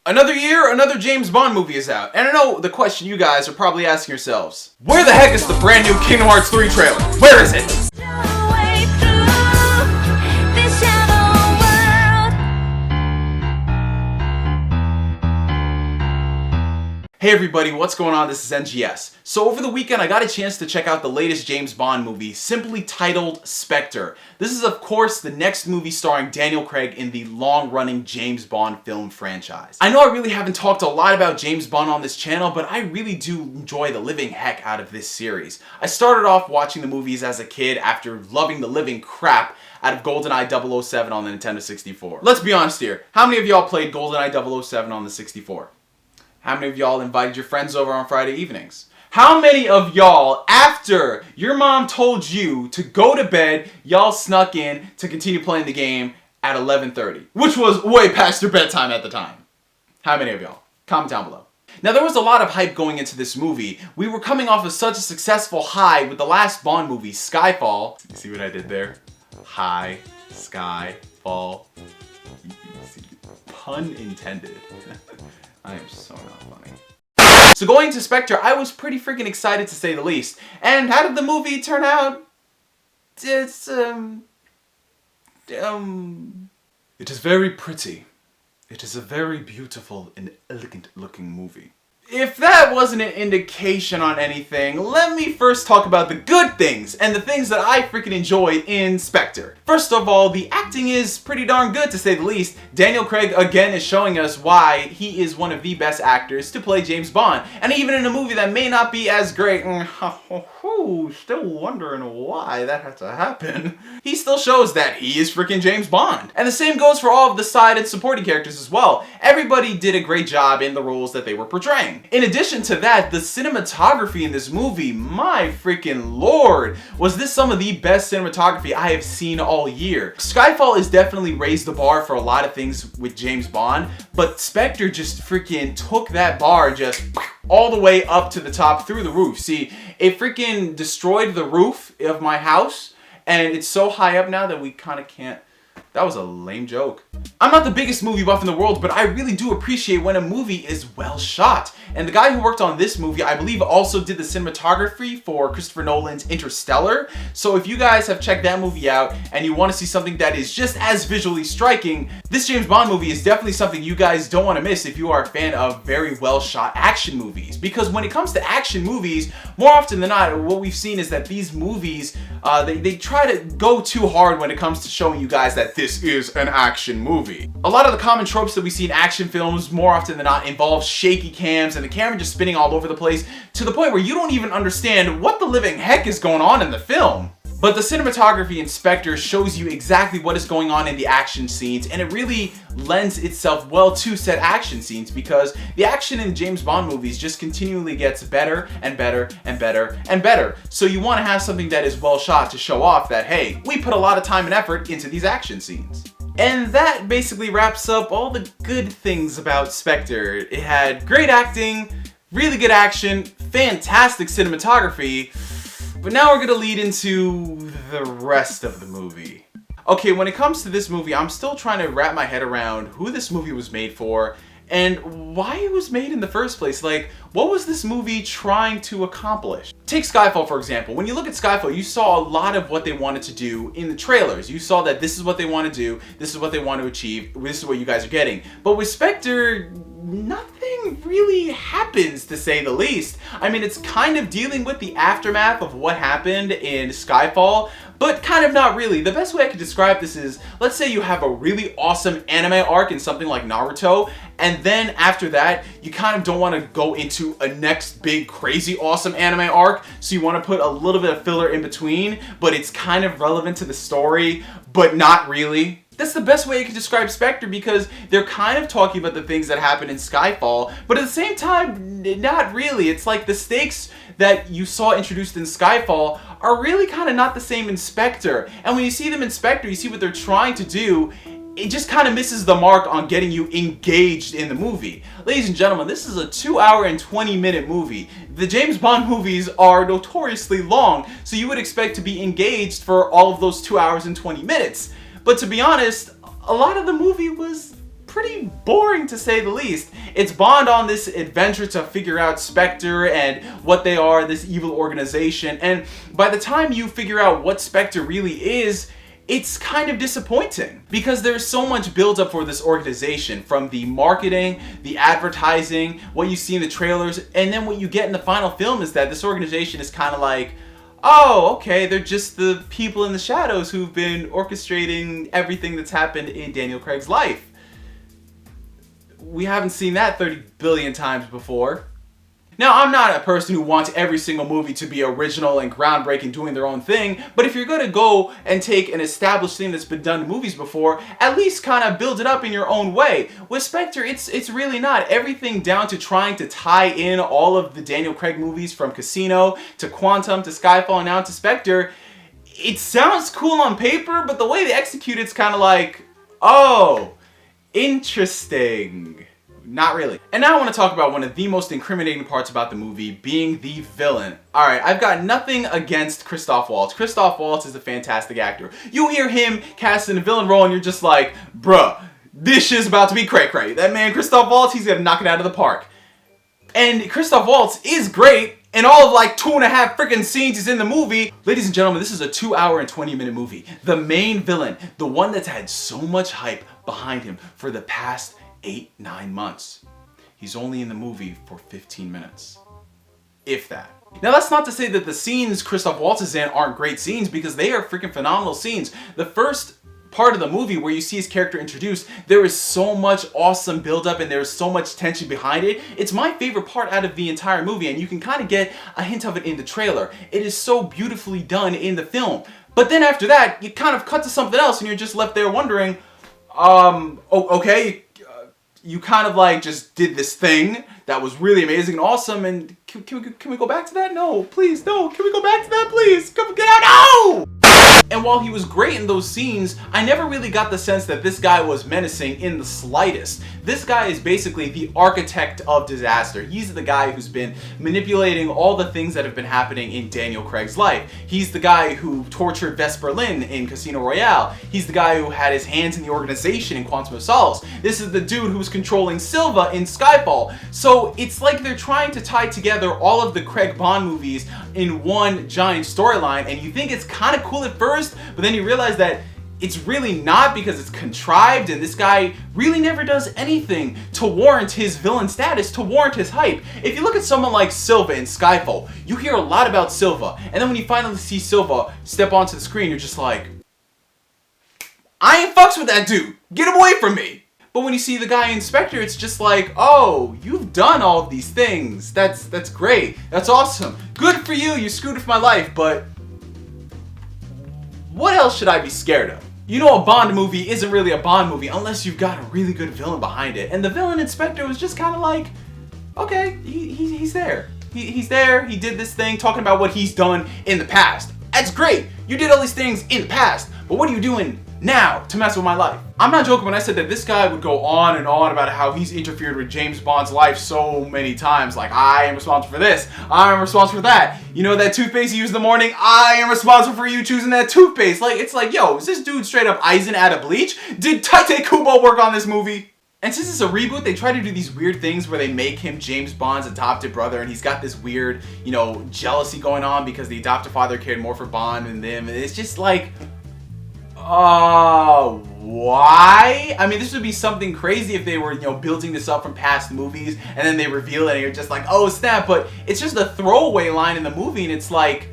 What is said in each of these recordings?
Another year, another James Bond movie is out. And I know the question you guys are probably asking yourselves. Where the heck is the brand new Kingdom Hearts 3 trailer? Where is it? Hey everybody, what's going on? This is NGS. So over the weekend I got a chance to check out the latest James Bond movie, simply titled Spectre. This is of course the next movie starring Daniel Craig in the long-running James Bond film franchise. I know I really haven't talked a lot about James Bond on this channel, but I really do enjoy the living heck out of this series. I started off watching the movies as a kid after loving the living crap out of GoldenEye 007 on the Nintendo 64. Let's be honest here, how many of y'all played GoldenEye 007 on the 64? How many of y'all invited your friends over on Friday evenings? How many of y'all, after your mom told you to go to bed, y'all snuck in to continue playing the game at 11:30, which was way past your bedtime at the time? How many of y'all? Comment down below. Now there was a lot of hype going into this movie. We were coming off of such a successful high with the last Bond movie, Skyfall. You see what I did there? High, Skyfall. Pun intended. I am so not funny. So going to Spectre, I was pretty freaking excited to say the least. And how did the movie turn out? It's, It is very pretty. It is a very beautiful and elegant looking movie. If that wasn't an indication on anything, let me first talk about the good things and the things that I freaking enjoyed in Spectre. First of all, the acting is pretty darn good to say the least. Daniel Craig again is showing us why he is one of the best actors to play James Bond. And even in a movie that may not be as great, still wondering why that had to happen, he still shows that he is freaking James Bond. And the same goes for all of the side and supporting characters as well. Everybody did a great job in the roles that they were portraying. In addition to that, the cinematography in this movie, my freaking lord, was this some of the best cinematography I have seen all year. Skyfall has definitely raised the bar for a lot of things with James Bond, but Spectre just freaking took that bar just all the way up to the top through the roof. See, it freaking destroyed the roof of my house, and it's so high up now that we kind of can't. That was a lame joke. I'm not the biggest movie buff in the world, but I really do appreciate when a movie is well shot. And the guy who worked on this movie, I believe, also did the cinematography for Christopher Nolan's Interstellar. So if you guys have checked that movie out and you want to see something that is just as visually striking, this James Bond movie is definitely something you guys don't want to miss if you are a fan of very well shot action movies. Because when it comes to action movies, more often than not, what we've seen is that these movies, they try to go too hard when it comes to showing you guys that this is an action movie. A lot of the common tropes that we see in action films more often than not involve shaky cams and the camera just spinning all over the place to the point where you don't even understand what the living heck is going on in the film. But the cinematography in Spectre shows you exactly what is going on in the action scenes, and it really lends itself well to said action scenes because the action in James Bond movies just continually gets better and better and better and better. So you want to have something that is well shot to show off that, hey, we put a lot of time and effort into these action scenes. And that basically wraps up all the good things about Spectre. It had great acting, really good action, fantastic cinematography, but now we're gonna lead into the rest of the movie. Okay, when it comes to this movie, I'm still trying to wrap my head around who this movie was made for and why it was made in the first place. Like, what was this movie trying to accomplish? Take Skyfall, for example. When you look at Skyfall, you saw a lot of what they wanted to do in the trailers. You saw that this is what they want to do, this is what they want to achieve, this is what you guys are getting. But with Spectre, nothing really happens, to say the least. I mean, it's kind of dealing with the aftermath of what happened in Skyfall, but kind of not really. The best way I could describe this is, let's say you have a really awesome anime arc in something like Naruto, and then after that, you kind of don't want to go into a next big crazy awesome anime arc, so you want to put a little bit of filler in between, but it's kind of relevant to the story, but not really. That's the best way I could describe Spectre because they're kind of talking about the things that happened in Skyfall, but at the same time, not really. It's like the stakes that you saw introduced in Skyfall are really kind of not the same in Spectre. And when you see them in Spectre, you see what they're trying to do. It just kind of misses the mark on getting you engaged in the movie. Ladies and gentlemen, this is a 2-hour and 20-minute movie. The James Bond movies are notoriously long, so you would expect to be engaged for all of those 2 hours and 20 minutes. But to be honest, a lot of the movie was pretty boring to say the least. It's Bond on this adventure to figure out Spectre and what they are, this evil organization, and by the time you figure out what Spectre really is, it's kind of disappointing because there's so much build-up for this organization, from the marketing, the advertising, what you see in the trailers, and then what you get in the final film is that this organization is kind of like, oh, okay, they're just the people in the shadows who've been orchestrating everything that's happened in Daniel Craig's life. We haven't seen that 30 billion times before. Now, I'm not a person who wants every single movie to be original and groundbreaking, doing their own thing, but if you're gonna go and take an established thing that's been done in movies before, at least kind of build it up in your own way. With Spectre, it's really not. Everything down to trying to tie in all of the Daniel Craig movies, from Casino to Quantum to Skyfall and now to Spectre, it sounds cool on paper, but the way they execute it's kind of like, oh, interesting. Not really. And now I want to talk about one of the most incriminating parts about the movie, being the villain. Alright, I've got nothing against Christoph Waltz. Christoph Waltz is a fantastic actor. You hear him cast in a villain role and you're just like, bruh, this shit's about to be cray-cray. That man Christoph Waltz, he's gonna knock it out of the park. And Christoph Waltz is great in all of like 2.5 freaking scenes he's in the movie. Ladies and gentlemen, this is a 2 hour and 20-minute movie. The main villain, the one that's had so much hype behind him for the past 8-9 months. He's only in the movie for 15 minutes. If that. Now that's not to say that the scenes Christoph Waltz is in aren't great scenes, because they are freaking phenomenal scenes. The first part of the movie where you see his character introduced, there is so much awesome build-up and there's so much tension behind it. It's my favorite part out of the entire movie, and you can kind of get a hint of it in the trailer. It is so beautifully done in the film. But then after that, you kind of cut to something else and you're just left there wondering, okay, you kind of like just did this thing that was really amazing and awesome, and can we go back to that? No, please, no. Can we go back to that, please? Come get out, no! And while he was great in those scenes, I never really got the sense that this guy was menacing in the slightest. This guy is basically the architect of disaster. He's the guy who's been manipulating all the things that have been happening in Daniel Craig's life. He's the guy who tortured West Berlin in Casino Royale. He's the guy who had his hands in the organization in Quantum of Solace. This is the dude who was controlling Silva in Skyfall. So it's like they're trying to tie together all of the Craig Bond movies in one giant storyline, and you think it's kind of cool at first, but then you realize that it's really not, because it's contrived and this guy really never does anything to warrant his villain status, to warrant his hype. If you look at someone like Silva in Skyfall, you hear a lot about Silva, and then when you finally see Silva step onto the screen, you're just like, I ain't fucks with that dude, get him away from me. But when you see the guy in Spectre, it's just like, oh, you've done all of these things. That's great. That's awesome. Good for you. You screwed with my life, but what else should I be scared of? You know, a Bond movie isn't really a Bond movie unless you've got a really good villain behind it. And the villain in Spectre was just kind of like, okay, he's there. He's there. He did this thing talking about what he's done in the past. That's great. You did all these things in the past, but what are you doing now to mess with my life? I'm not joking when I said that this guy would go on and on about how he's interfered with James Bond's life so many times. Like, I am responsible for this. I am responsible for that. You know that toothpaste you use in the morning? I am responsible for you choosing that toothpaste. Like, it's like, yo, is this dude straight up Eisen out of Bleach? Did Tate Kubo work on this movie? And since it's a reboot, they try to do these weird things where they make him James Bond's adopted brother, and he's got this weird, you know, jealousy going on because the adopted father cared more for Bond than them. And it's just like, why? I mean, this would be something crazy if they were, you know, building this up from past movies and then they reveal it and you're just like, oh snap, but it's just a throwaway line in the movie and it's like,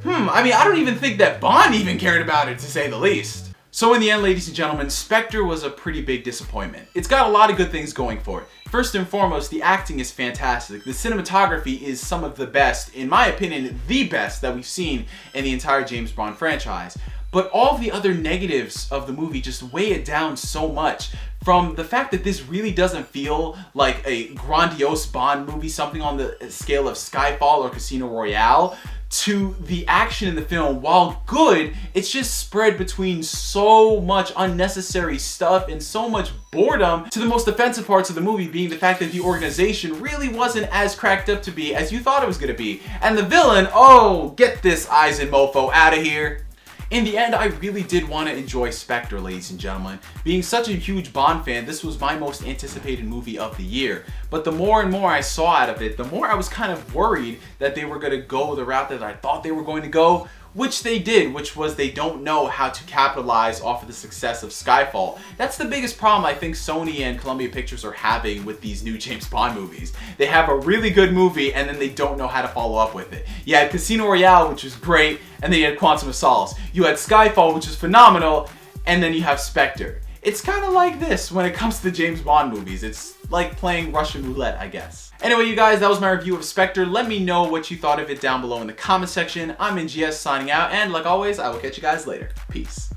I mean, I don't even think that Bond even cared about it, to say the least. So in the end, ladies and gentlemen, Spectre was a pretty big disappointment. It's got a lot of good things going for it. First and foremost, the acting is fantastic. The cinematography is some of the best, in my opinion, the best that we've seen in the entire James Bond franchise. But all the other negatives of the movie just weigh it down so much. From the fact that this really doesn't feel like a grandiose Bond movie, something on the scale of Skyfall or Casino Royale, to the action in the film, while good, it's just spread between so much unnecessary stuff and so much boredom, to the most offensive parts of the movie being the fact that the organization really wasn't as cracked up to be as you thought it was going to be. And the villain, oh, get this Eisen mofo out of here. In the end, I really did want to enjoy Spectre, ladies and gentlemen. Being such a huge Bond fan, this was my most anticipated movie of the year. But the more and more I saw out of it, the more I was kind of worried that they were going to go the route that I thought they were going to go, which they did, which was they don't know how to capitalize off of the success of Skyfall. That's the biggest problem I think Sony and Columbia Pictures are having with these new James Bond movies. They have a really good movie and then they don't know how to follow up with it. You had Casino Royale, which was great, and then you had Quantum of Solace. You had Skyfall, which is phenomenal, and then you have Spectre. It's kind of like this when it comes to James Bond movies. It's like playing Russian roulette, I guess. Anyway, you guys, that was my review of Spectre. Let me know what you thought of it down below in the comment section. I'm NGS signing out, and like always, I will catch you guys later. Peace.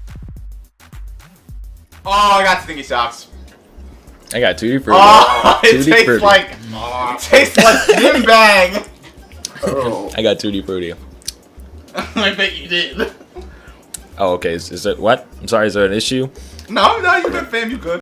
Oh, I got stinky socks. I got Tutti Frutti. Oh, it tastes like gym bag. Oh. I got Tutti Frutti. I bet you did. Oh, okay. Is it what? I'm sorry. Is there an issue? No, you good, fam. You good.